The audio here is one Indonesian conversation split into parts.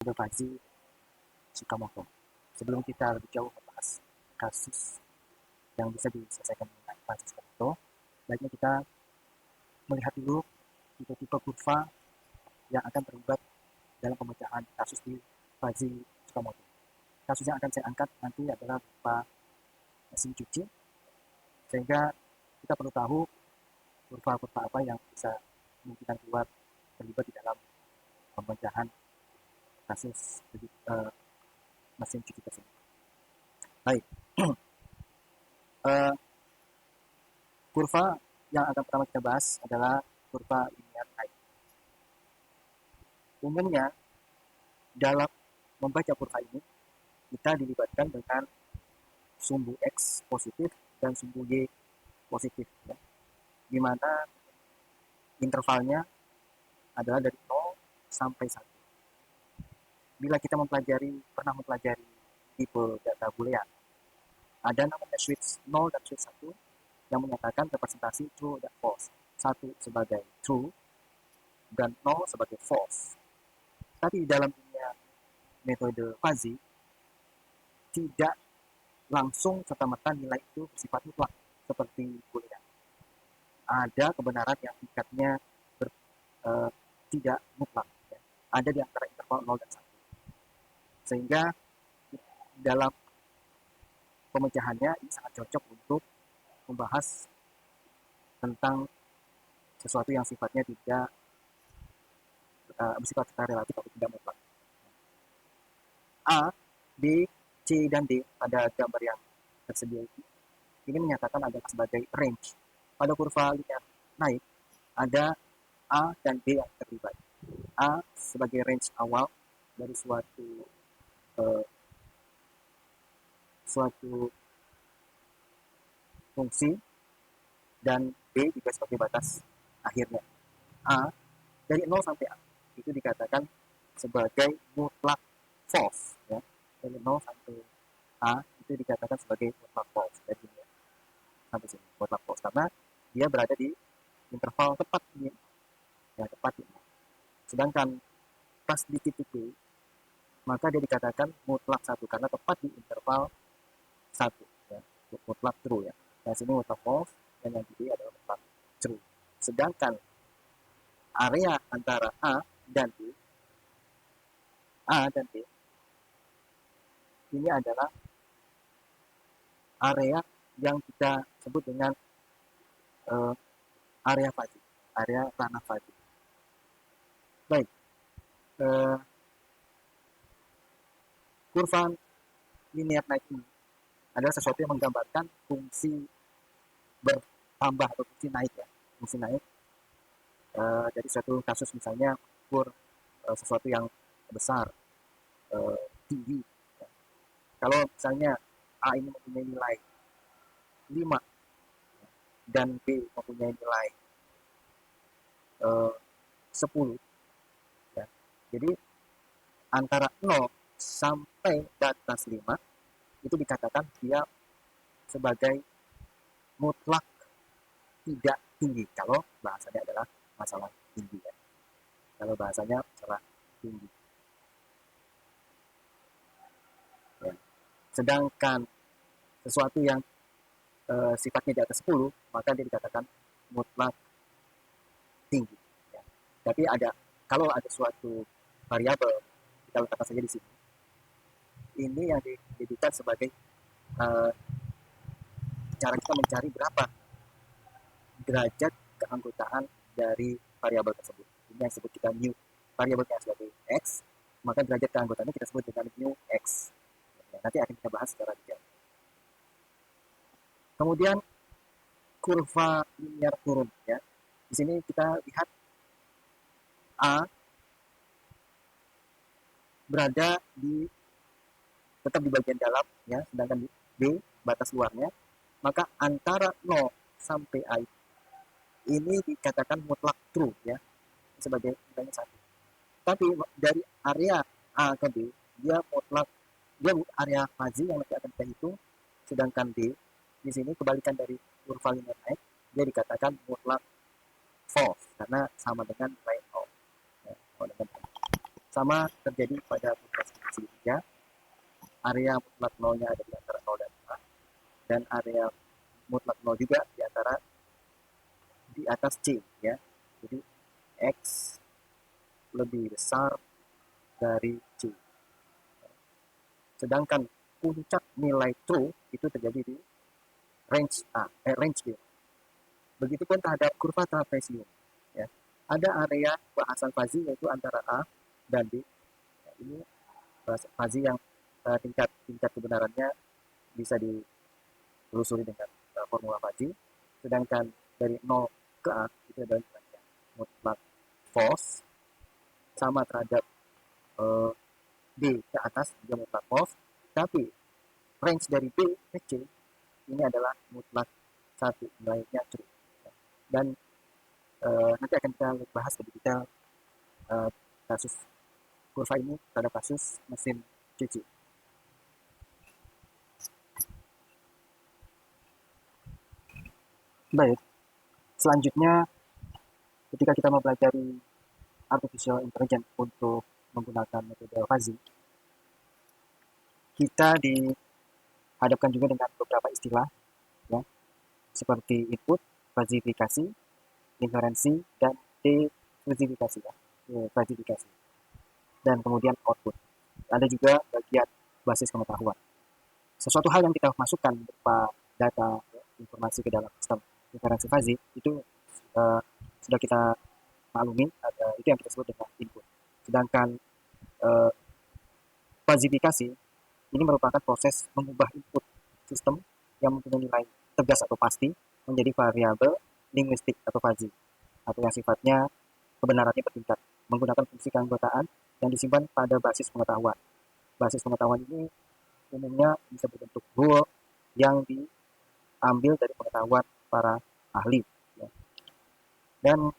Fuzzy Tsukamoto. Sebelum kita lebih jauh membahas kasus yang bisa diselesaikan dengan Fuzzy Tsukamoto, baiknya kita melihat dulu tipe-tipe kurva yang akan terlibat dalam pemecahan kasus di Fuzzy Tsukamoto. Kasus yang akan saya angkat nanti adalah berupa mesin cuci, sehingga kita perlu tahu kurva-kurva apa yang bisa kemungkinan keluar terlibat di dalam pemecahan kasus mesin cuci tersebut. Baik, kurva yang akan pertama kita bahas adalah kurva linear naik. Umumnya dalam membaca kurva ini kita dilibatkan dengan sumbu X positif dan sumbu Y positif, ya, di mana intervalnya adalah dari 0 sampai 1. Bila kita pernah mempelajari tipe data boolean, ada namanya switch 0 dan switch 1 yang menyatakan representasi true dan false. 1 sebagai true dan 0 sebagai false. Tapi dalam dunia metode fuzzy, tidak langsung serta-merta nilai itu bersifat mutlak seperti boolean. Ada kebenaran yang tingkatnya tidak mutlak, ya. Ada di antara interval 0 dan 1. Sehingga dalam pemecahannya ini sangat cocok untuk membahas tentang sesuatu yang sifatnya tidak bersifat relatif atau tidak mutlak. A, B, C, dan D pada gambar yang tersedia ini menyatakan adalah sebagai range. Pada kurva linear naik ada A dan B yang terlibat. A sebagai range awal dari suatu fungsi, dan B juga sebagai batas akhirnya. A dari 0 sampai A itu dikatakan sebagai mutlak false, ya. Dari 0 sampai A itu dikatakan sebagai mutlak false. Dari sini, sampai sini mutlak false karena dia berada di interval tepat ini, ya, tepat ini. Sedangkan pas di titik B, maka dia dikatakan mutlak 1 karena tepat di interval 1, ya, mutlak true, ya. Nah, sini mutlak false dan yang B adalah mutlak true. Sedangkan area antara A dan B ini adalah area yang kita sebut dengan area fuzzy, area ranah fuzzy. Baik, kurva linear naik ini adalah sesuatu yang menggambarkan fungsi bertambah atau fungsi naik, ya, fungsi naik dari suatu kasus, misalnya ukur sesuatu yang besar, tinggi, ya. Kalau misalnya A ini mempunyai nilai 5 dan B mempunyai nilai 10, ya. Jadi antara 0 sampai batas 5 itu dikatakan dia sebagai mutlak tidak tinggi kalau bahasanya adalah masalah tinggi, ya. Kalau bahasanya masalah tinggi, ya. Sedangkan sesuatu yang sifatnya di atas 10 maka dia dikatakan mutlak tinggi, ya. Tapi kalau ada suatu variabel, kita letakkan saja di sini, ini yang dijadikan sebagai cara kita mencari berapa derajat keanggotaan dari variabel tersebut. Ini yang disebut kita mu. Variabelnya sebagai x, maka derajat keanggotaannya kita sebut dengan mu x. Nanti akan kita bahas secara detail. Kemudian kurva linear turun, ya. Di sini kita lihat A berada tetap di bagian dalam, ya, sedangkan B batas luarnya, maka antara 0 sampai A ini dikatakan mutlak true, ya, sebagai nilainya 1. Tapi dari area A ke B dia area fuzzy yang nanti akan kita hitung, sedangkan D di sini kebalikan dari kurva linear naik, dia dikatakan mutlak false karena sama dengan nilai 0, ya, Sama terjadi pada klasifikasi ya. Area mutlak nolnya ada di antara 0 dan 5, dan area mutlak 0 juga di antara di atas C ya. Jadi X lebih besar dari C. Sedangkan puncak nilai true itu terjadi di range A, range B. Begitupun terhadap kurva trapesium. Ya. Ada area bahasan fazi yaitu antara A dan B. Ya, ini fazi yang tingkat kebenarannya bisa ditelusuri dengan formula fazi. Sedangkan dari 0 ke A itu adalah nilainya mutlak false, sama terhadap B ke atas juga mutlak false, tapi range dari B ke C ini adalah mutlak 1, nilainya true. Dan nanti akan kita bahas lebih detail kasus kurva ini pada kasus mesin cuci. Baik, selanjutnya ketika kita mempelajari artificial intelligence untuk menggunakan metode fuzzy, kita dihadapkan juga dengan beberapa istilah ya, seperti input, fazifikasi, inferensi, dan defazifikasi ya, fazifikasi. Dan kemudian output. Ada juga bagian basis pengetahuan. Sesuatu hal yang kita masukkan berupa data ya, informasi ke dalam sistem inferensi fazi itu sudah kita maklumi, itu yang kita sebut dengan input. Sedangkan fazifikasi ini merupakan proses mengubah input sistem yang mempunyai nilai tegas atau pasti menjadi variabel linguistik atau fazi, atau yang sifatnya kebenarannya bertingkat menggunakan fungsi keanggotaan yang disimpan pada basis pengetahuan. Basis pengetahuan ini umumnya bisa berbentuk rule yang diambil dari pengetahuan para ahli. Ya. Dan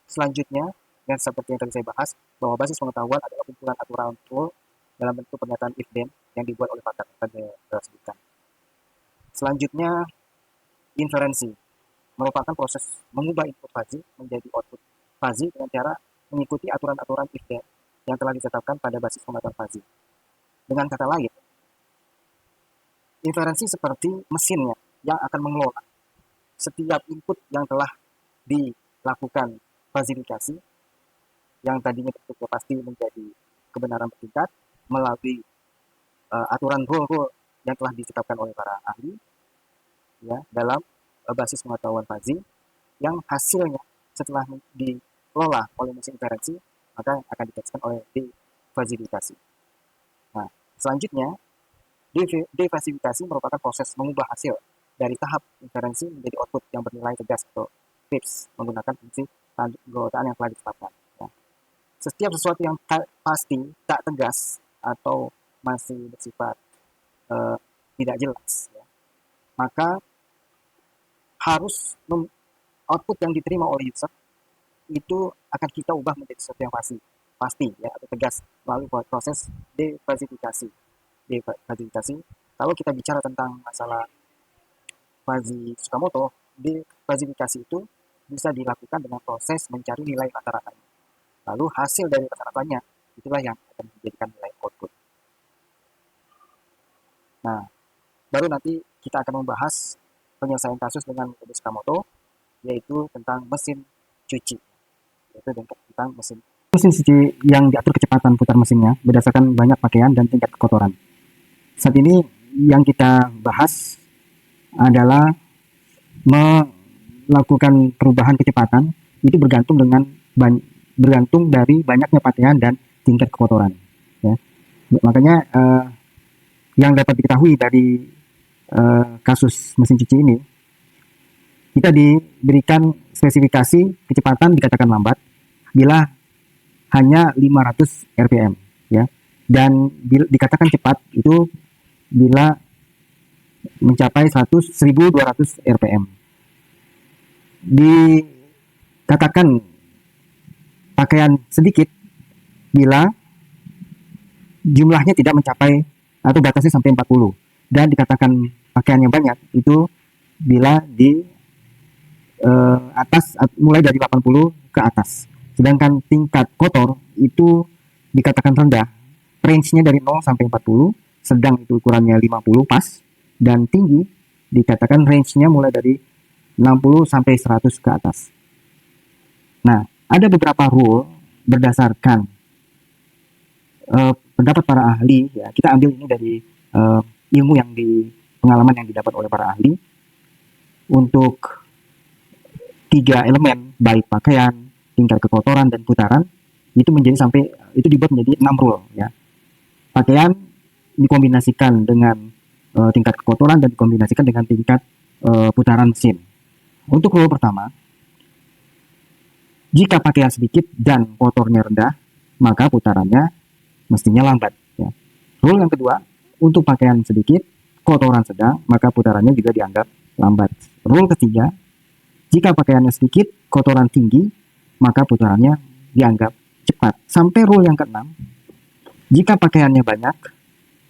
selanjutnya, yang seperti yang tadi saya bahas, bahwa basis pengetahuan adalah kumpulan aturan rule dalam bentuk pernyataan if then yang dibuat oleh pakar tadi sebutkan. Selanjutnya, inferensi merupakan proses mengubah input fazi menjadi output fazi dengan cara mengikuti aturan-aturan if then yang telah ditetapkan pada basis pengetahuan fazi. Dengan kata lain, inferensi seperti mesinnya yang akan mengelola setiap input yang telah dilakukan fazifikasi yang tadinya bentuknya pasti menjadi kebenaran bertingkat melalui aturan rule yang telah ditetapkan oleh para ahli ya, dalam basis pengetahuan fazi yang hasilnya setelah dikelola oleh mesin inferensi maka akan ditekskan oleh defazifikasi. Nah, selanjutnya defazifikasi merupakan proses mengubah hasil dari tahap inferensi menjadi output yang bernilai tegas atau FIPS menggunakan fungsi keanggotaan yang telah ditetapkan. Ya. Setiap sesuatu yang pasti, tak tegas atau masih bersifat tidak jelas, ya, maka harus output yang diterima oleh user itu akan kita ubah menjadi sesuatu yang pasti ya, atau tegas melalui proses defazifikasi. Kalau kita bicara tentang masalah Fuzzy Tsukamoto, defazifikasi itu bisa dilakukan dengan proses mencari nilai rata-ratanya. Lalu hasil dari rata-ratanya itulah yang akan menjadikan nilai output. Nah, baru nanti kita akan membahas penyelesaian kasus dengan metode Tsukamoto, yaitu tentang mesin cuci. Yaitu tentang mesin cuci yang diatur kecepatan putar mesinnya berdasarkan banyak pakaian dan tingkat kekotoran. Saat ini yang kita bahas adalah melakukan perubahan kecepatan itu bergantung dari banyaknya pakaian dan tingkat kekotoran. Ya. Makanya yang dapat diketahui dari kasus mesin cuci ini, kita diberikan spesifikasi kecepatan dikatakan lambat bila hanya 500 rpm, ya, dan dikatakan cepat itu bila mencapai 1200 rpm. Dikatakan pakaian sedikit bila jumlahnya tidak mencapai atau batasnya sampai 40, dan dikatakan pakaiannya banyak itu bila di atas mulai dari 80 ke atas. Sedangkan tingkat kotor itu dikatakan rendah, range-nya dari 0 sampai 40, sedang itu ukurannya 50 pas, dan tinggi dikatakan range-nya mulai dari 60 sampai 100 ke atas. Nah, ada beberapa rule berdasarkan pendapat para ahli, ya, kita ambil ini dari ilmu yang pengalaman yang didapat oleh para ahli untuk 3 elemen, baik pakaian, tingkat kekotoran, dan putaran, itu dibuat menjadi 6 rule, ya. Pakaian dikombinasikan dengan tingkat kekotoran dan dikombinasikan dengan tingkat putaran mesin. Untuk rule pertama, jika pakaian sedikit dan kotornya rendah, maka putarannya mestinya lambat, ya. Rule yang kedua, untuk pakaian sedikit, kotoran sedang, maka putarannya juga dianggap lambat. Rule ketiga, jika pakaiannya sedikit, kotoran tinggi, maka putarannya dianggap cepat. Sampai rule yang keenam, jika pakaiannya banyak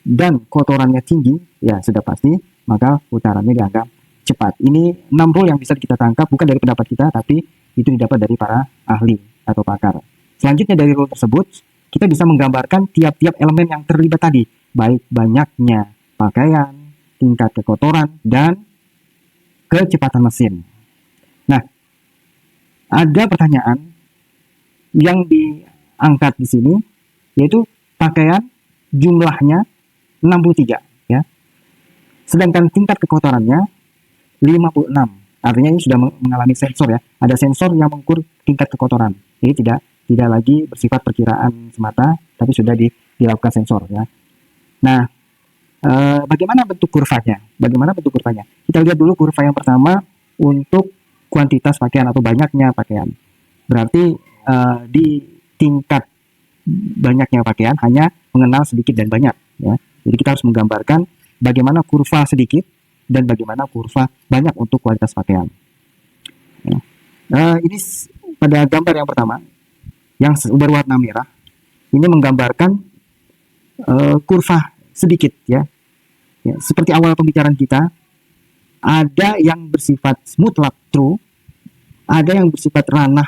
dan kotorannya tinggi, ya sudah pasti, maka putarannya dianggap cepat. Ini 6 rule yang bisa kita tangkap, bukan dari pendapat kita, tapi itu didapat dari para ahli atau pakar. Selanjutnya dari rule tersebut, kita bisa menggambarkan tiap-tiap elemen yang terlibat tadi, baik banyaknya pakaian, tingkat kekotoran, dan kecepatan mesin. Nah, ada pertanyaan yang diangkat di sini, yaitu pakaian jumlahnya 63, ya. Sedangkan tingkat kekotorannya 56. Artinya ini sudah mengalami sensor, ya. Ada sensor yang mengukur tingkat kekotoran. Jadi tidak lagi bersifat perkiraan semata, tapi sudah dilakukan sensor, ya. Nah, bagaimana bentuk kurvanya? Kita lihat dulu kurva yang pertama untuk kuantitas pakaian atau banyaknya pakaian. Berarti di tingkat banyaknya pakaian hanya mengenal sedikit dan banyak, ya. Jadi kita harus menggambarkan bagaimana kurva sedikit dan bagaimana kurva banyak untuk kualitas pakaian. Ya. Ini pada gambar yang pertama yang berwarna merah, ini menggambarkan kurva sedikit, ya. Seperti awal pembicaraan kita, ada yang bersifat mutlak true, ada yang bersifat ranah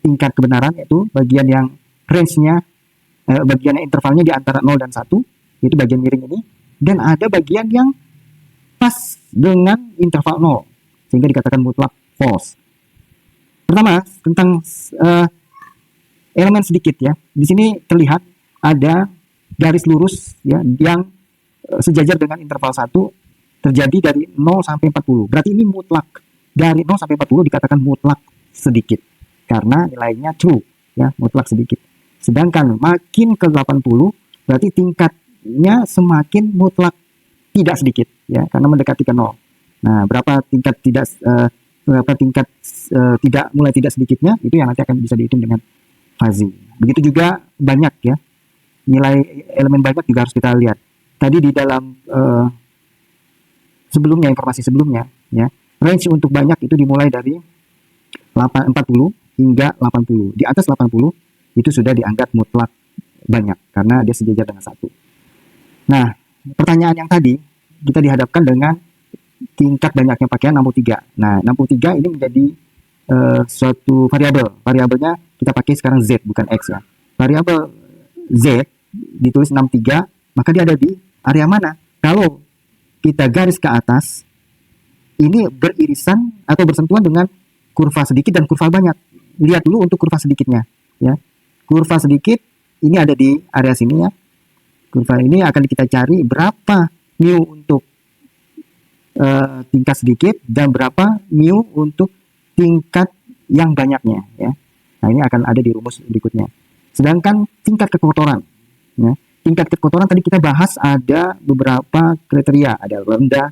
tingkat kebenaran, yaitu bagian yang range-nya, bagian intervalnya di antara 0 dan 1, itu bagian miring ini, dan ada bagian yang pas dengan interval 0, sehingga dikatakan mutlak false. Pertama, tentang elemen sedikit, ya. Di sini terlihat ada garis lurus, ya, yang sejajar dengan interval 1 terjadi dari 0 sampai 40. Berarti ini mutlak. Dari 0 sampai 40 dikatakan mutlak sedikit karena nilainya true, ya, mutlak sedikit. Sedangkan makin ke 80 berarti tingkatnya semakin mutlak tidak sedikit, ya, karena mendekati ke 0. Nah, berapa tingkat tidak mulai tidak sedikitnya itu yang nanti akan bisa dihitung dengan fuzzy. Begitu juga banyak, ya. Nilai elemen banyak juga harus kita lihat. Tadi di dalam informasi sebelumnya, ya, range untuk banyak itu dimulai dari 40 hingga 80. Di atas 80 itu sudah dianggap mutlak banyak karena dia sejajar dengan 1. Nah, pertanyaan yang tadi kita dihadapkan dengan tingkat banyaknya pakaian 63. Nah, 63 ini menjadi suatu variabel. Variabelnya kita pakai sekarang Z bukan X, ya. Variabel Z ditulis 63, maka dia ada di area mana? Kalau kita garis ke atas, ini beririsan atau bersentuhan dengan kurva sedikit dan kurva banyak. Lihat dulu untuk kurva sedikitnya, ya. Kurva sedikit ini ada di area sini, ya. Kurva ini akan kita cari berapa mu untuk tingkat sedikit dan berapa mu untuk tingkat yang banyaknya, ya. Nah, ini akan ada di rumus berikutnya. Sedangkan tingkat kekotoran, ya. Tingkat kekotoran tadi kita bahas ada beberapa kriteria, ada rendah,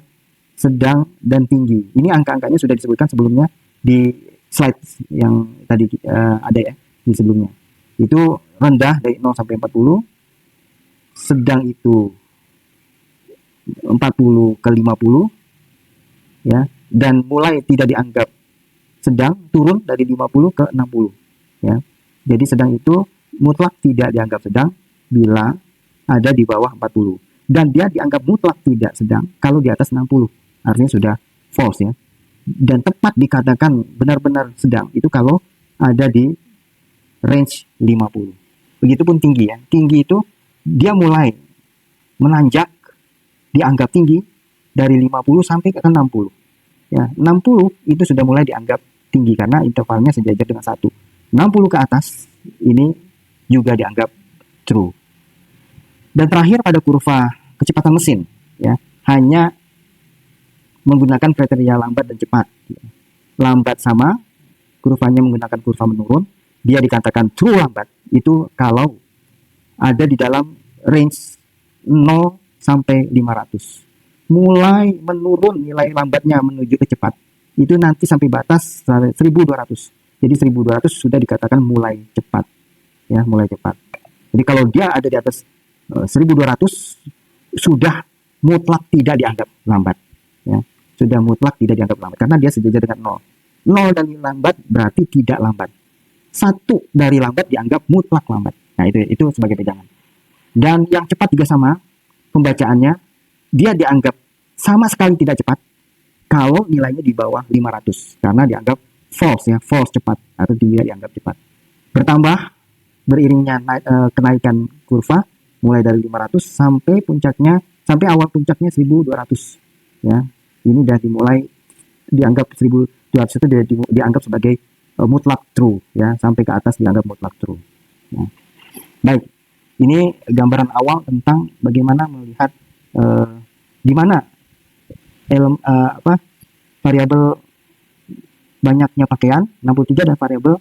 sedang, dan tinggi. Ini angka-angkanya sudah disebutkan sebelumnya di slide yang tadi ada, ya, di sebelumnya. Itu rendah dari 0 sampai 40, sedang itu 40 ke 50, ya, dan mulai tidak dianggap sedang turun dari 50 ke 60, ya. Jadi sedang itu mutlak tidak dianggap sedang bila ada di bawah 40, dan dia dianggap mutlak tidak sedang kalau di atas 60, artinya sudah false, ya. Dan tepat dikatakan benar-benar sedang itu kalau ada di range 50. Begitupun tinggi ya. Tinggi itu dia mulai menanjak, dianggap tinggi dari 50 sampai ke 60. Ya, 60 itu sudah mulai dianggap tinggi karena intervalnya sejajar dengan 1. 60 ke atas ini juga dianggap true. Dan terakhir pada kurva kecepatan mesin, ya, hanya menggunakan kriteria lambat dan cepat. Lambat sama, kurvanya menggunakan kurva menurun, dia dikatakan true lambat itu kalau ada di dalam range 0 sampai 500. Mulai menurun nilai lambatnya menuju ke cepat. Itu nanti sampai batas 1200. Jadi 1200 sudah dikatakan mulai cepat. Ya, mulai cepat. Jadi kalau dia ada di atas 1200 sudah mutlak tidak dianggap lambat. Ya, sudah mutlak tidak dianggap lambat karena dia sejajar dengan 0. 0 dari lambat berarti tidak lambat. 1 dari lambat dianggap mutlak lambat. Nah, itu sebagai pegangan. Dan yang cepat juga sama pembacaannya, dia dianggap sama sekali tidak cepat kalau nilainya di bawah 500 karena dianggap false ya, false cepat atau tidak dianggap cepat. Bertambah beriringnya kenaikan kurva mulai dari 500 sampai puncaknya, sampai awal puncaknya 1200 ya. Ini sudah dimulai dianggap 1200 itu dianggap sebagai mutlak true ya, sampai ke atas dianggap mutlak true. Ya. Baik, ini gambaran awal tentang bagaimana melihat di mana variabel banyaknya pakaian 63 dan variabel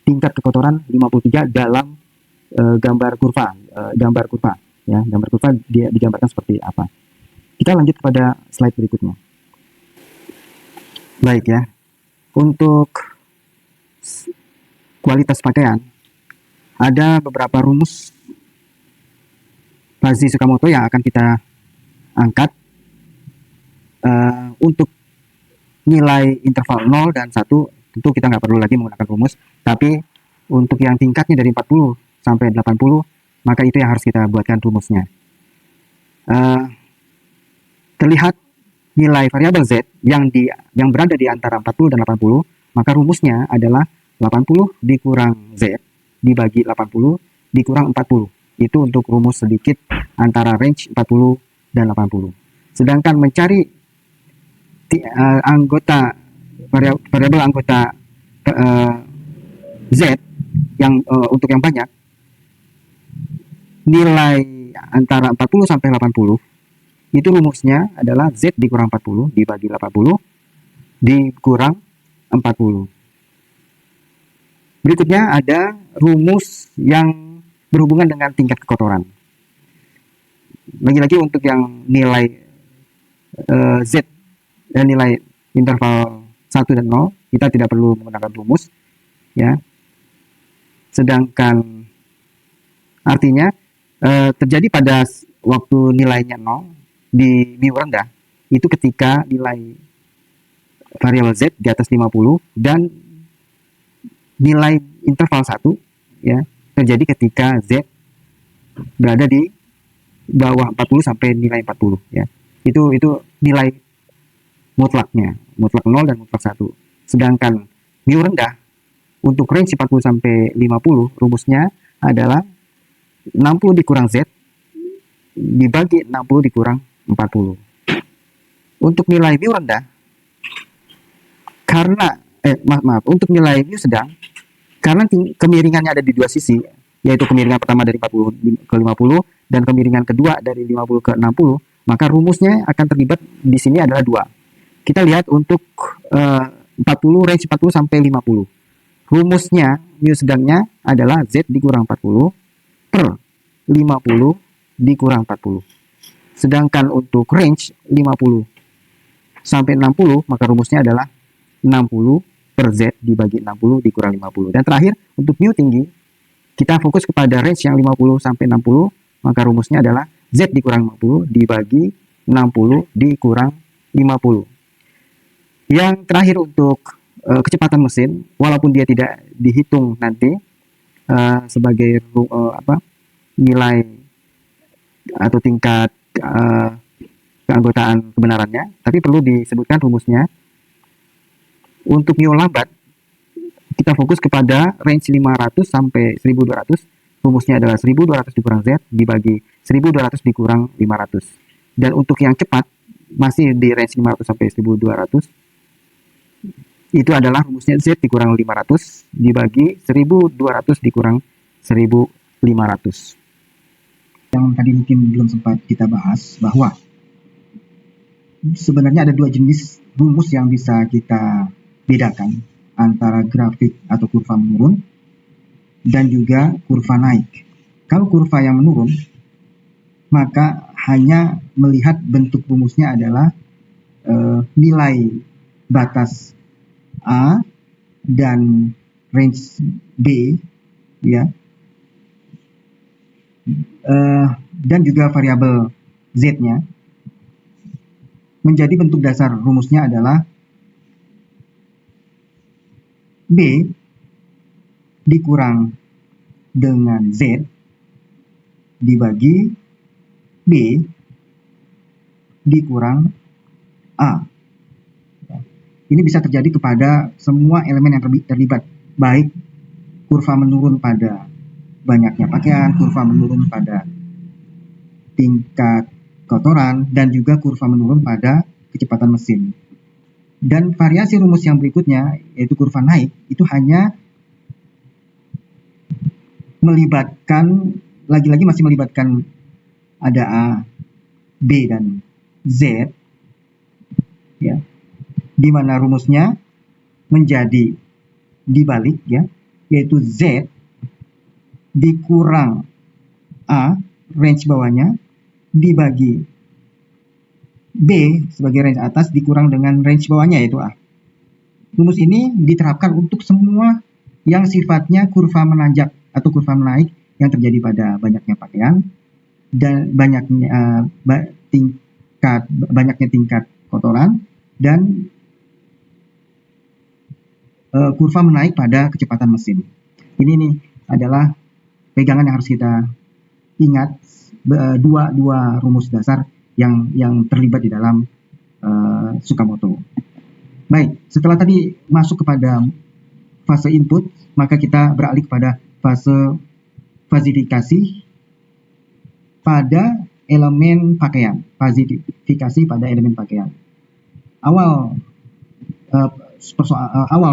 tingkat kekotoran 53 dalam gambar kurva ya, gambar kurva dia digambarkan seperti apa. Kita lanjut kepada slide berikutnya. Baik ya, untuk kualitas pakaian ada beberapa rumus Fuzzy Tsukamoto yang akan kita angkat untuk nilai interval 0 dan 1. Tentu kita nggak perlu lagi menggunakan rumus, tapi untuk yang tingkatnya dari 40 sampai 80 maka itu yang harus kita buatkan rumusnya. Terlihat nilai variabel Z yang berada di antara 40 dan 80, maka rumusnya adalah 80 dikurang Z dibagi 80 dikurang 40. Itu untuk rumus sedikit antara range 40 dan 80. Sedangkan mencari variabel anggota Z yang untuk yang banyak, nilai antara 40 sampai 80 itu rumusnya adalah Z dikurang 40 dibagi 80 dikurang 40. Berikutnya ada rumus yang berhubungan dengan tingkat kekotoran. Lagi-lagi untuk yang nilai Z dan nilai interval 1 dan 0 kita tidak perlu menggunakan rumus ya. Sedangkan artinya terjadi pada waktu nilainya 0 di mu rendah itu ketika nilai variabel Z di atas 50 dan nilai interval 1 ya terjadi ketika Z berada di bawah 40 sampai nilai 40 ya. Itu nilai mutlaknya, mutlak 0 dan mutlak 1. Sedangkan mu rendah untuk range 40 sampai 50 rumusnya adalah 60 dikurang Z dibagi 60 dikurang 40. Untuk nilai mu rendah karena untuk nilai mu sedang karena kemiringannya ada di dua sisi, yaitu kemiringan pertama dari 40 ke 50 dan kemiringan kedua dari 50 ke 60, maka rumusnya akan terlibat di sini adalah 2. Kita lihat untuk 40 range 40 sampai 50. Rumusnya mu sedangnya adalah Z dikurang 40 per 50 dikurang 40. Sedangkan untuk range 50 sampai 60 maka rumusnya adalah 60 per Z dibagi 60 dikurang 50. Dan terakhir untuk mu tinggi kita fokus kepada range yang 50 sampai 60 maka rumusnya adalah Z dikurang 50 dibagi 60 dikurang 50. Yang terakhir untuk kecepatan mesin walaupun dia tidak dihitung nanti sebagai nilai atau tingkat keanggotaan kebenarannya, tapi perlu disebutkan rumusnya. Untuk mu lambat kita fokus kepada range 500 sampai 1200 rumusnya adalah 1200 dikurang Z dibagi 1200 dikurang 500. Dan untuk yang cepat, masih di range 500 sampai 1200, itu adalah rumusnya Z dikurang 500 dibagi 1200 dikurang 1500. Yang tadi mungkin belum sempat kita bahas, bahwa sebenarnya ada dua jenis rumus yang bisa kita bedakan antara grafik atau kurva menurun dan juga kurva naik. Kalau kurva yang menurun, maka hanya melihat bentuk rumusnya adalah nilai batas A dan range B, ya, dan juga variabel Z-nya. Menjadi bentuk dasar rumusnya adalah B dikurang dengan Z dibagi B dikurang A. Ini bisa terjadi kepada semua elemen yang terlibat, baik kurva menurun pada banyaknya pakaian, kurva menurun pada tingkat kotoran, dan juga kurva menurun pada kecepatan mesin. Dan variasi rumus yang berikutnya, yaitu kurva naik, itu hanya melibatkan, lagi-lagi masih melibatkan ada A, B, dan Z, ya, di mana rumusnya menjadi dibalik, ya, yaitu Z dikurang A, range bawahnya, dibagi B sebagai range atas dikurang dengan range bawahnya, yaitu A. Rumus ini diterapkan untuk semua yang sifatnya kurva menanjak atau kurva menaik yang terjadi pada banyaknya pakaian dan banyaknya tingkat kotoran, dan kurva menaik pada kecepatan mesin. Ini nih adalah pegangan yang harus kita ingat, dua rumus dasar yang terlibat di dalam Tsukamoto. Baik, setelah tadi masuk kepada fase input, maka kita beralih kepada fase fazifikasi pada elemen pakaian. Fazifikasi pada elemen pakaian. Awal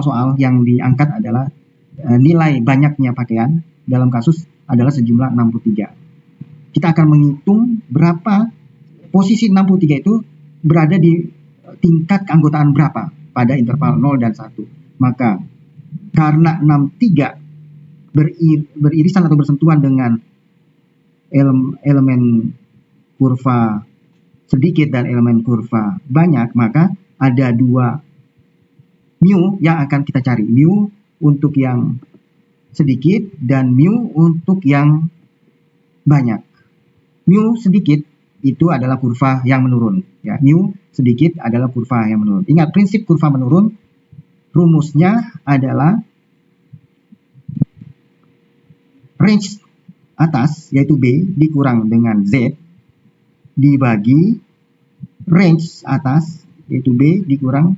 soal yang diangkat adalah nilai banyaknya pakaian, dalam kasus adalah sejumlah 63. Kita akan menghitung berapa posisi 63 itu berada di tingkat keanggotaan berapa pada interval 0 dan 1. Maka karena 63 beririsan atau bersentuhan dengan elemen kurva sedikit dan elemen kurva banyak, maka ada dua mu yang akan kita cari. Mu untuk yang sedikit dan mu untuk yang banyak. Mu sedikit itu adalah kurva yang menurun, ya. Mu sedikit adalah kurva yang menurun. Ingat, prinsip kurva menurun rumusnya adalah range atas, yaitu B, dikurang dengan Z dibagi range atas, yaitu B, dikurang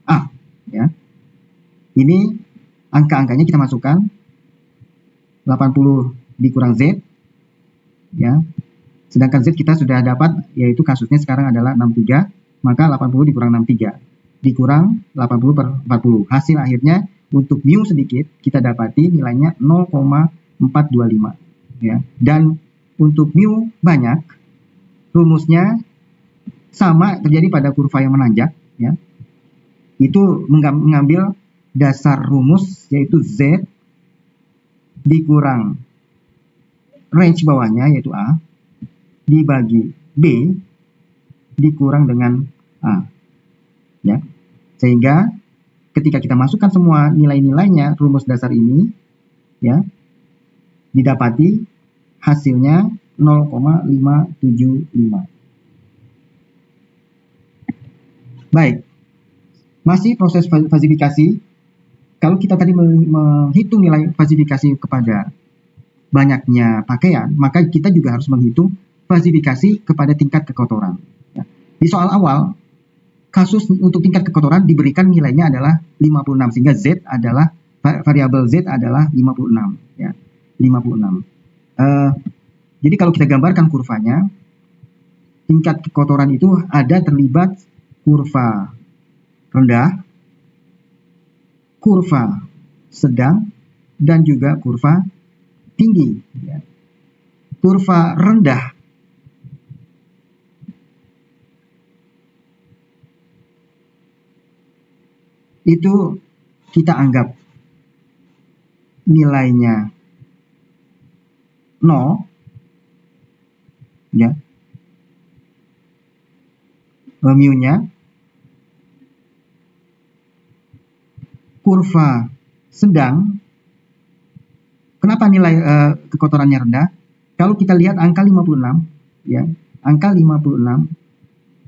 A, ya. Ini angka-angkanya kita masukkan, 80 dikurang Z, ya. Sedangkan Z kita sudah dapat, yaitu kasusnya sekarang adalah 63, maka 80 dikurang 63 dikurang 80 per 40. Hasil akhirnya untuk mu sedikit kita dapati nilainya 0,425, ya. Dan untuk mu banyak rumusnya sama terjadi pada kurva yang menanjak, ya. Itu mengambil dasar rumus, yaitu Z dikurang range bawahnya, yaitu A, dibagi B dikurang dengan A, ya. Sehingga ketika kita masukkan semua nilai-nilainya rumus dasar ini, ya, didapati hasilnya 0,575. Baik, masih proses fazifikasi. Kalau kita tadi menghitung nilai fazifikasi kepada banyaknya pakaian, maka kita juga harus menghitung fazifikasi kepada tingkat kekotoran, ya. Di soal awal, kasus untuk tingkat kekotoran diberikan nilainya adalah 56, sehingga Z adalah variabel Z adalah 56, ya, 56. Jadi kalau kita gambarkan kurvanya, tingkat kekotoran itu ada terlibat kurva rendah, kurva sedang, dan juga kurva tinggi. Kurva rendah itu kita anggap nilainya 0, ya, mu-nya. Kurva sedang, kenapa nilai kekotorannya rendah? Kalau kita lihat angka 56, ya, angka 56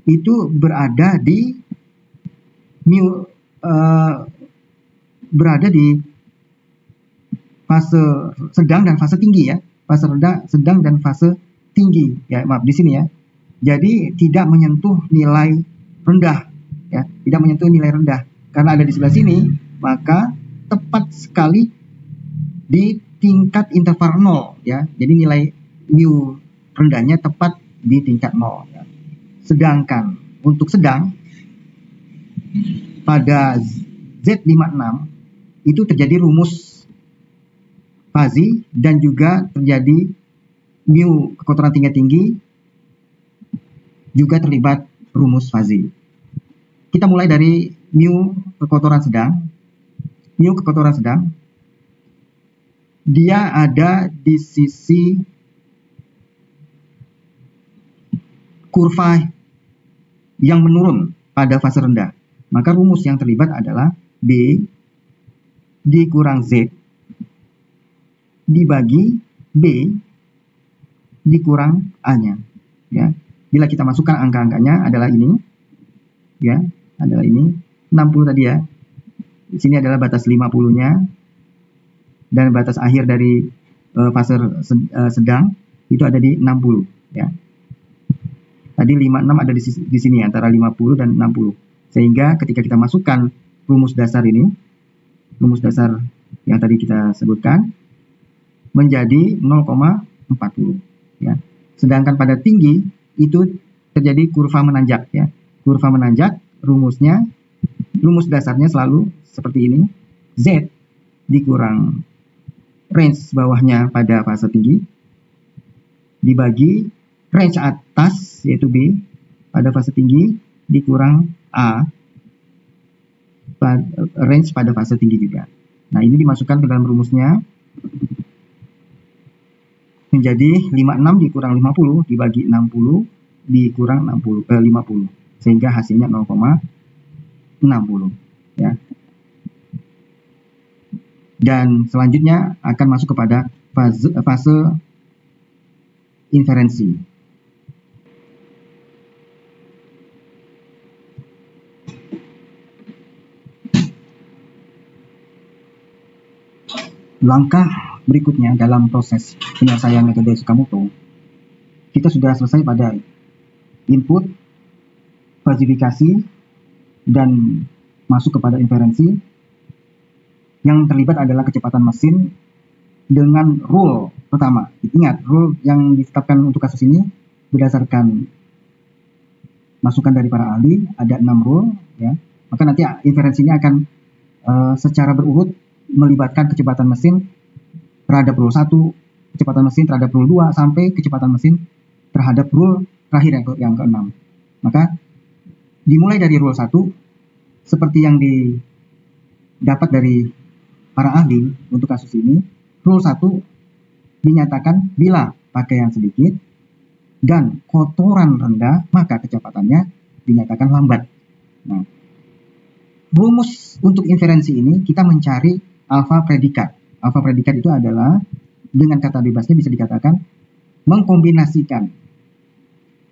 itu berada di berada di fase sedang dan fase tinggi, ya, fase rendah, sedang, dan fase tinggi, ya, maaf di sini, ya. Jadi tidak menyentuh nilai rendah, ya, tidak menyentuh nilai rendah. Karena ada di sebelah sini, maka tepat sekali di tingkat interval 0, ya. Jadi nilai mu rendahnya tepat di tingkat 0, ya. Sedangkan untuk sedang pada Z56 itu terjadi rumus Fuzzy dan juga terjadi mu kekotoran tinggi juga terlibat rumus Fuzzy. Kita mulai dari mu kekotoran sedang. Mu kekotoran sedang dia ada di sisi kurva yang menurun pada fase rendah. Maka rumus yang terlibat adalah B dikurang Z dibagi B dikurang A-nya, ya. Bila kita masukkan angka-angkanya adalah ini, ya, adalah ini 60 tadi, ya. Di sini adalah batas 50-nya dan batas akhir dari fase sedang itu ada di 60, ya. Tadi 56 ada di sini antara 50 dan 60. Sehingga ketika kita masukkan rumus dasar ini, rumus dasar yang tadi kita sebutkan menjadi 0,40, ya. Sedangkan pada tinggi itu terjadi kurva menanjak, ya. Kurva menanjak rumus dasarnya selalu seperti ini. Z dikurang range bawahnya pada fase tinggi dibagi range atas yaitu B pada fase tinggi dikurang A range pada fase tinggi juga. Nah, ini dimasukkan ke dalam rumusnya menjadi 56 dikurang 50 dibagi 60 dikurang 50 sehingga hasilnya 0,60, ya. Dan selanjutnya akan masuk kepada fase inferensi. Langkah berikutnya dalam proses penyelesaian metode Tsukamoto, kita sudah selesai pada input, falsifikasi, dan masuk kepada inferensi. Yang terlibat adalah kecepatan mesin dengan rule pertama. Ingat, rule yang ditetapkan untuk kasus ini berdasarkan masukan dari para ahli, ada 6 rule, ya. Maka nanti inferensinya akan secara berurut melibatkan kecepatan mesin terhadap rule 1, kecepatan mesin terhadap rule 2, sampai kecepatan mesin terhadap rule terakhir yang ke-6. Maka dimulai dari rule 1 seperti yang didapat dari para ahli untuk kasus ini. Rule 1 dinyatakan bila pakaian sedikit dan kotoran rendah, maka kecepatannya dinyatakan lambat. Nah, rumus untuk inferensi ini kita mencari alfa predikat. Alfa predikat itu adalah dengan kata bebasnya bisa dikatakan mengkombinasikan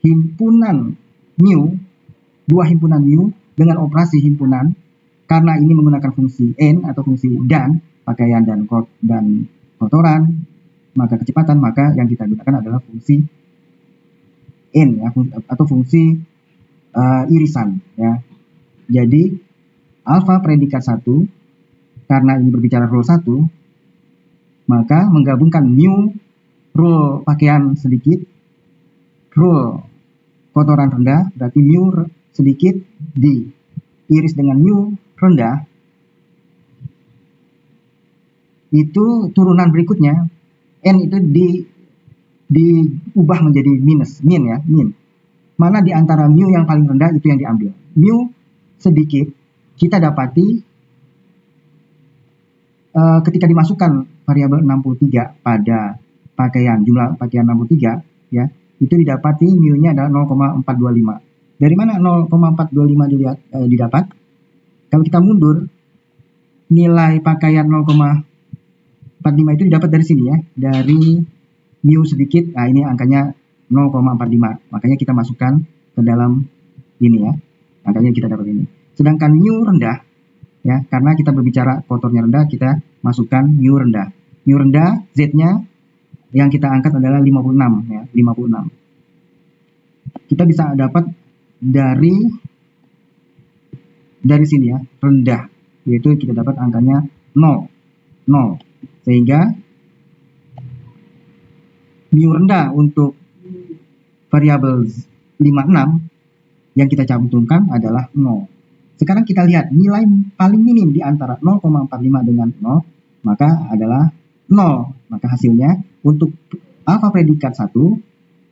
himpunan mu, dua himpunan mu dengan operasi himpunan. Karena ini menggunakan fungsi n atau fungsi dan pakaian dan kotoran, maka kecepatan, maka yang kita gunakan adalah fungsi n, ya, atau fungsi irisan, ya. Jadi alfa predikat 1, karena ini berbicara rule 1, maka menggabungkan mu rule pakaian sedikit, rule kotoran rendah, berarti mu sedikit diiris dengan mu rendah, itu turunan berikutnya n itu diubah menjadi minus, min. Mana di antara mu yang paling rendah itu yang diambil. Mu sedikit kita dapati ketika dimasukkan variabel 63 pada pakaian, jumlah pakaian 63, ya, itu didapati mu-nya adalah 0,425. Dari mana 0,425 didapat? Kalau kita mundur, nilai pakaian 0,45 itu didapat dari sini ya, dari mu sedikit. Nah, ini angkanya 0,45. Makanya kita masukkan ke dalam ini ya. Angkanya kita dapat ini. Sedangkan mu rendah ya, karena kita berbicara kotornya rendah, kita masukkan mu rendah. Mu rendah Z-nya yang kita angkat adalah 56 ya, 56. Kita bisa dapat dari sini ya, rendah, yaitu kita dapat angkanya 0. Sehingga mu rendah untuk variabel 56 yang kita cantumkan adalah 0. Sekarang kita lihat nilai paling minim di antara 0,45 dengan 0, maka adalah 0. Maka hasilnya untuk alfa predikat 1,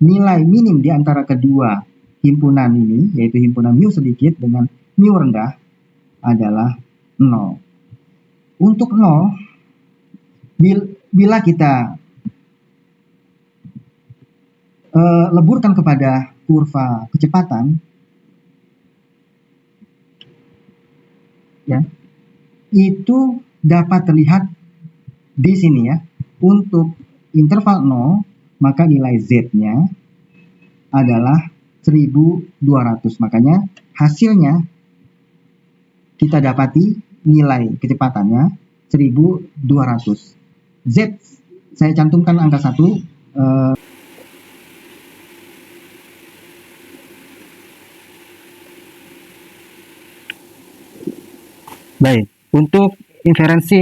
nilai minim di antara kedua himpunan ini, yaitu himpunan mu sedikit dengan mu rendah, adalah 0. Untuk 0, bila kita leburkan kepada kurva kecepatan, ya, itu dapat terlihat di sini ya. Untuk interval 0, maka nilai Z-nya adalah 1200. Makanya hasilnya kita dapati nilai kecepatannya 1200. Z saya cantumkan angka 1. Baik, untuk inferensi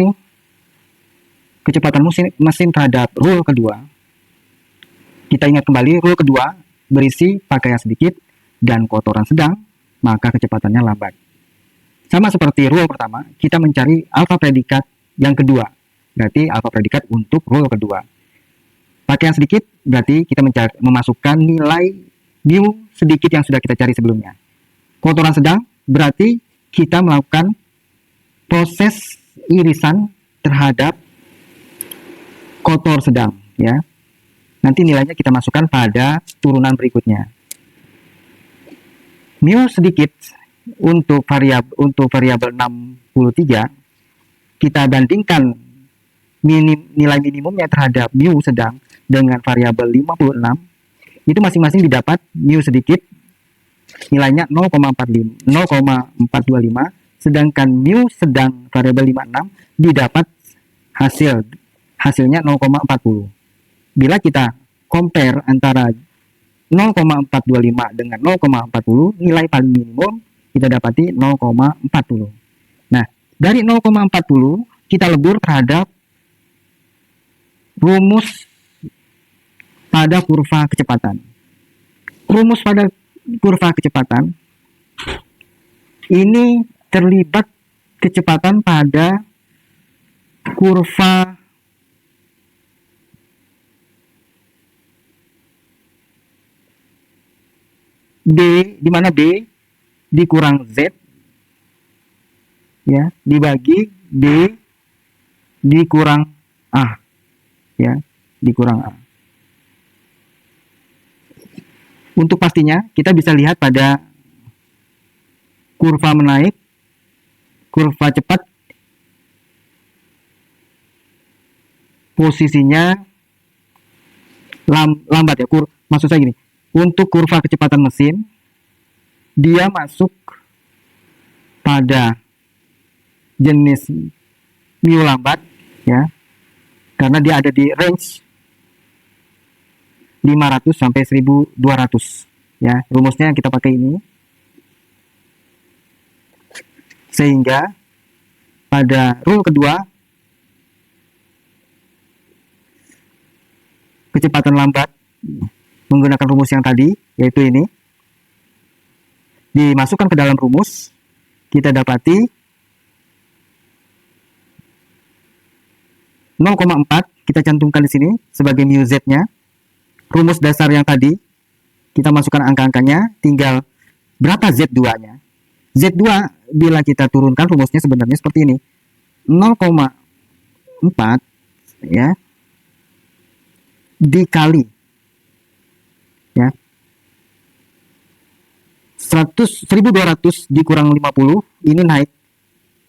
kecepatan mesin terhadap rule kedua, kita ingat kembali rule kedua berisi pakaian sedikit dan kotoran sedang, maka kecepatannya lambat. Sama seperti rule pertama, kita mencari alfa predikat yang kedua, berarti alfa predikat untuk rule kedua. Pakaian sedikit berarti kita memasukkan nilai mu sedikit yang sudah kita cari sebelumnya. Kotoran sedang berarti kita melakukan proses irisan terhadap kotor sedang ya. Nanti nilainya kita masukkan pada turunan berikutnya. Mu sedikit untuk variabel 63 kita bandingkan nilai minimumnya terhadap mu sedang dengan variabel 56, itu masing-masing didapat mu sedikit nilainya 0,425, sedangkan mu sedang variabel 56 didapat hasilnya 0,40. Bila kita compare antara 0,425 dengan 0,40, nilai paling minimum kita dapati 0,40. Nah, dari 0,40 kita lebur terhadap rumus pada kurva kecepatan. Rumus pada kurva kecepatan ini terlibat kecepatan pada kurva B, di mana B dikurang Z ya, dibagi B dikurang A ya, dikurang A. Untuk pastinya kita bisa lihat pada kurva menaik, kurva cepat posisinya lambat ya. Maksud saya gini, untuk kurva kecepatan mesin dia masuk pada jenis mu lambat ya, karena dia ada di range 500 sampai 1200 ya. Rumusnya kita pakai ini, sehingga pada rule kedua kecepatan lambat menggunakan rumus yang tadi, yaitu ini. Dimasukkan ke dalam rumus, kita dapati 0,4 kita cantumkan di sini sebagai mu z-nya. Rumus dasar yang tadi kita masukkan angka-angkanya, tinggal berapa z2-nya. Z2 bila kita turunkan rumusnya sebenarnya seperti ini. 0,4 ya dikali ya 1200 dikurang 50, ini naik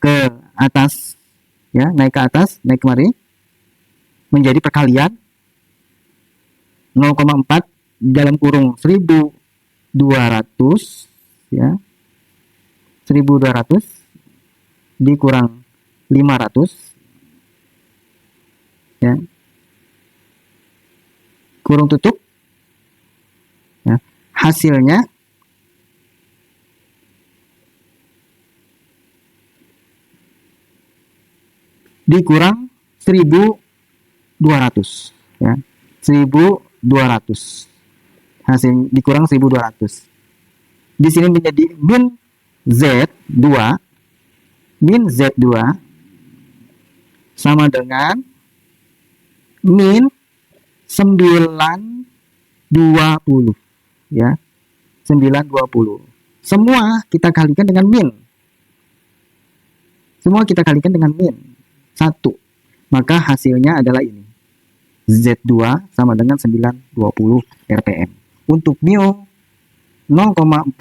ke atas ya, naik ke atas, naik kemari menjadi perkalian 0,4 dalam kurung 1200 ya, 1200 dikurang 500 ya, kurung tutup ya, hasilnya dikurang 1200 ya, 1200, hasil dikurang 1200. Di sini menjadi min Z2, min Z2 sama dengan min 920 ya, 920. Semua kita kalikan dengan min. Semua kita kalikan dengan min 1. Maka hasilnya adalah ini. Z2 sama dengan 920 rpm. Untuk mu 0,40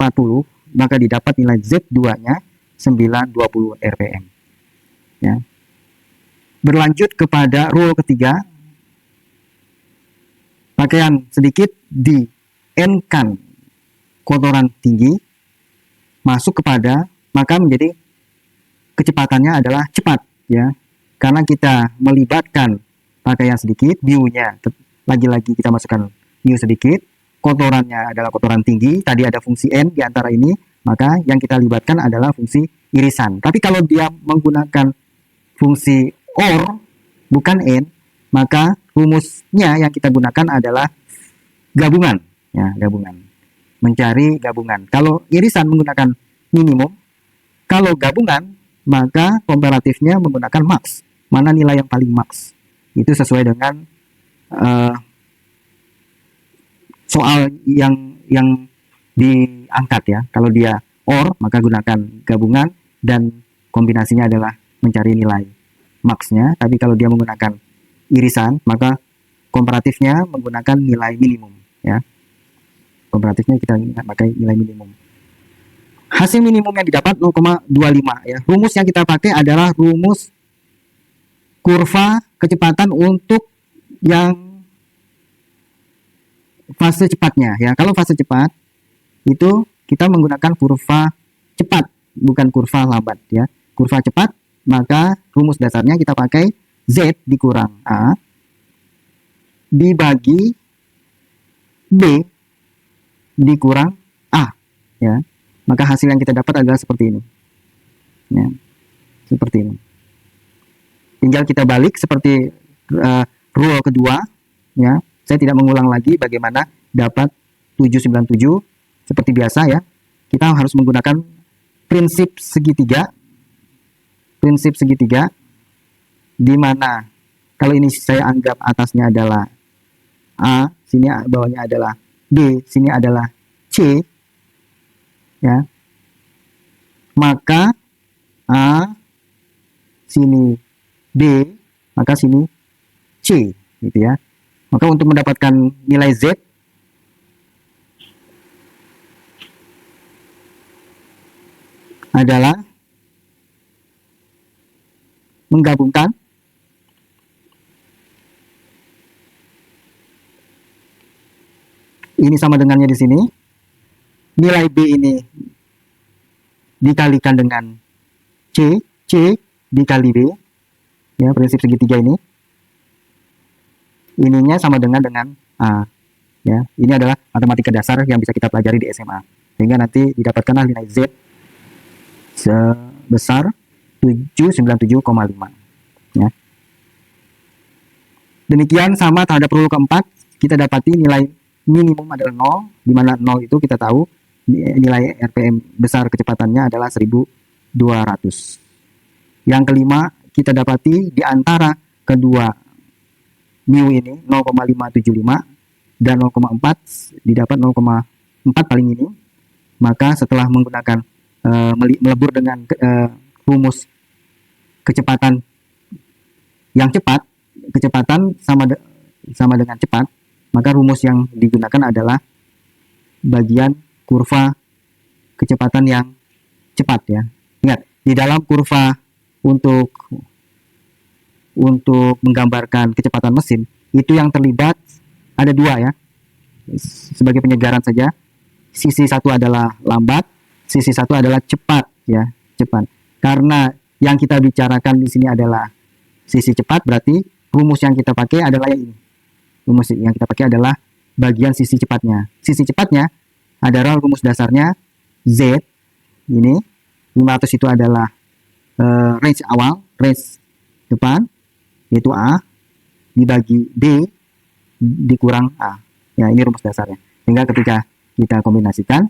maka didapat nilai Z2-nya 920 rpm. Ya. Berlanjut kepada rule ketiga. Pakaian sedikit di N-kan kotoran tinggi masuk kepada, maka menjadi kecepatannya adalah cepat ya. Karena kita melibatkan pakaian sedikit, mu-nya lagi-lagi kita masukkan mu sedikit, kotorannya adalah kotoran tinggi, tadi ada fungsi N di antara ini, maka yang kita libatkan adalah fungsi irisan. Tapi kalau dia menggunakan fungsi OR bukan N, maka rumusnya yang kita gunakan adalah gabungan ya, gabungan, mencari gabungan. Kalau irisan menggunakan minimum, kalau gabungan maka komparatifnya menggunakan max. Mana nilai yang paling max, itu sesuai dengan soal yang diangkat ya. Kalau dia OR maka gunakan gabungan dan kombinasinya adalah mencari nilai max-nya. Tapi kalau dia menggunakan irisan maka komparatifnya menggunakan nilai minimum ya. Komparatifnya kita pakai nilai minimum. Hasil minimum yang didapat 0,25 ya. Rumus yang kita pakai adalah rumus kurva kecepatan untuk yang fase cepatnya ya. Kalau fase cepat itu kita menggunakan kurva cepat, bukan kurva lambat ya. Kurva cepat, maka rumus dasarnya kita pakai Z dikurang A dibagi B dikurang A ya. Maka hasil yang kita dapat adalah seperti ini ya. Seperti ini. Tinggal kita balik seperti rule kedua ya. Saya tidak mengulang lagi bagaimana dapat 797 seperti biasa ya. Kita harus menggunakan prinsip segitiga. Prinsip segitiga di mana kalau ini saya anggap atasnya adalah A, sini bawahnya adalah B, sini adalah C ya. Maka A sini B, maka sini C gitu ya. Maka untuk mendapatkan nilai Z adalah menggabungkan ini sama dengannya di sini. Nilai B ini dikalikan dengan C, C dikali B. Ya, prinsip segitiga ini. Ininya sama dengan A. Ya, ini adalah matematika dasar yang bisa kita pelajari di SMA. Sehingga nanti didapatkanlah nilai Z sebesar 797,5. Ya. Demikian sama terhadap rule keempat. kita dapati nilai minimum adalah 0, di mana 0 itu kita tahu nilai RPM besar kecepatannya adalah 1200. Yang kelima, kita dapati di antara kedua mu ini 0,575 dan 0,4 didapat 0,4 paling ini. Maka setelah menggunakan melebur dengan rumus kecepatan yang cepat, kecepatan sama dengan cepat, maka rumus yang digunakan adalah bagian kurva kecepatan yang cepat ya. Ingat, di dalam kurva untuk menggambarkan kecepatan mesin itu yang terlibat ada dua ya. Sebagai penyegaran saja, sisi satu adalah lambat, sisi satu adalah cepat ya, cepat. Karena yang kita bicarakan di sini adalah sisi cepat, berarti rumus yang kita pakai adalah yang ini. Rumus yang kita pakai adalah bagian sisi cepatnya. Sisi cepatnya adalah rumus dasarnya Z ini 500 itu adalah range awal, range depan yaitu A dibagi D dikurang A. Ya, ini rumus dasarnya. Sehingga ketika kita kombinasikan,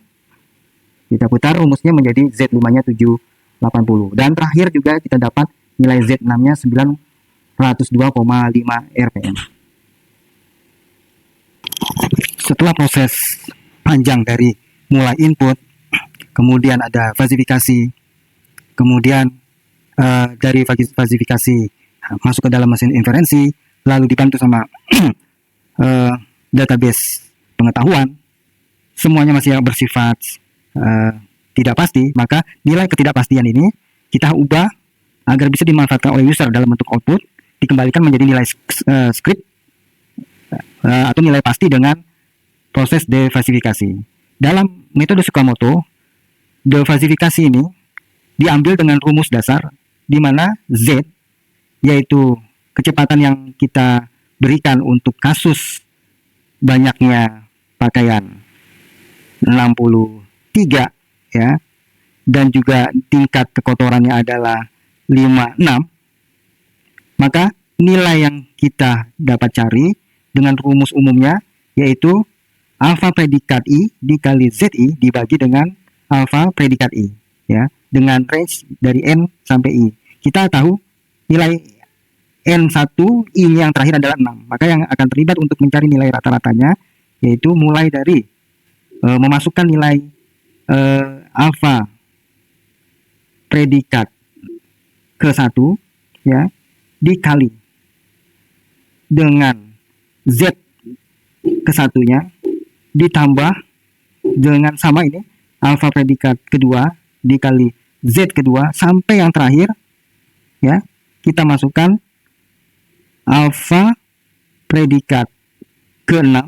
kita putar rumusnya menjadi Z5-nya 780. Dan terakhir juga kita dapat nilai Z6-nya 902,5 RPM. Setelah proses panjang dari mulai input, kemudian ada fasifikasi, kemudian dari fasifikasi masuk ke dalam mesin inferensi, lalu dibantu sama database pengetahuan, semuanya masih bersifat tidak pasti, maka nilai ketidakpastian ini kita ubah agar bisa dimanfaatkan oleh user dalam bentuk output, dikembalikan menjadi nilai script atau nilai pasti dengan proses defasifikasi. Dalam metode Tsukamoto, defasifikasi ini diambil dengan rumus dasar di mana Z yaitu kecepatan yang kita berikan untuk kasus banyaknya pakaian 63 ya, dan juga tingkat kekotorannya adalah 56, maka nilai yang kita dapat cari dengan rumus umumnya yaitu alfa predikat I dikali ZI dibagi dengan alfa predikat I ya, dengan range dari N sampai I. Kita tahu nilai N1 I yang terakhir adalah 6, maka yang akan terlibat untuk mencari nilai rata-ratanya yaitu mulai dari memasukkan nilai alfa predikat ke 1 ya dikali dengan Z ke satunya ditambah dengan sama ini alfa predikat kedua dikali Z kedua sampai yang terakhir ya kita masukkan alfa predikat ke-6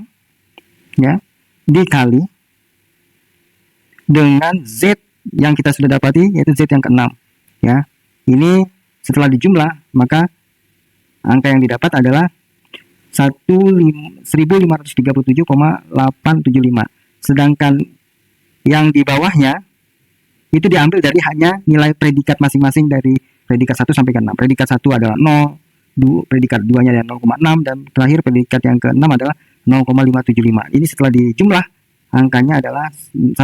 ya dikali dengan Z yang kita sudah dapati yaitu Z yang ke-6 ya. Ini setelah dijumlah maka angka yang didapat adalah 1537,875. Sedangkan yang di bawahnya itu diambil dari hanya nilai predikat masing-masing dari predikat 1 sampai ke 6. Predikat 1 adalah 0, predikat 2-nya adalah 0,6 dan terakhir predikat yang ke-6 adalah 0,575. Ini setelah dijumlah angkanya adalah 1,8.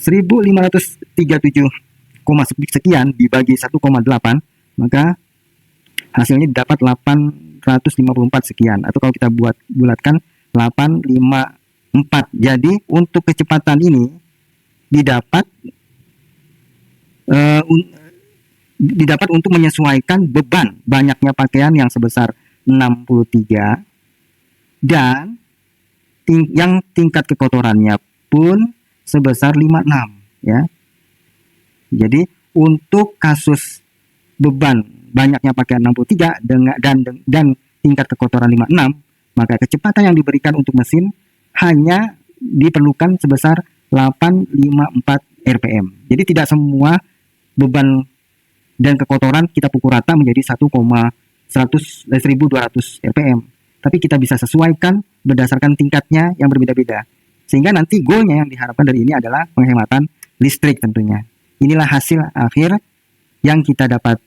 1537, sekian dibagi 1,8 maka hasilnya dapat 854 sekian, atau kalau kita bulatkan 854. Jadi untuk kecepatan ini didapat untuk menyesuaikan beban banyaknya pakaian yang sebesar 63 dan yang tingkat kekotorannya pun sebesar 56 ya. Jadi untuk kasus beban banyaknya pakaian 63 dan tingkat kekotoran 56, maka kecepatan yang diberikan untuk mesin hanya diperlukan sebesar 854 RPM. Jadi tidak semua beban dan kekotoran kita pukul rata menjadi 1,1200 RPM. Tapi kita bisa sesuaikan berdasarkan tingkatnya yang berbeda-beda. Sehingga nanti goalnya yang diharapkan dari ini adalah penghematan listrik tentunya. Inilah hasil akhir yang kita dapat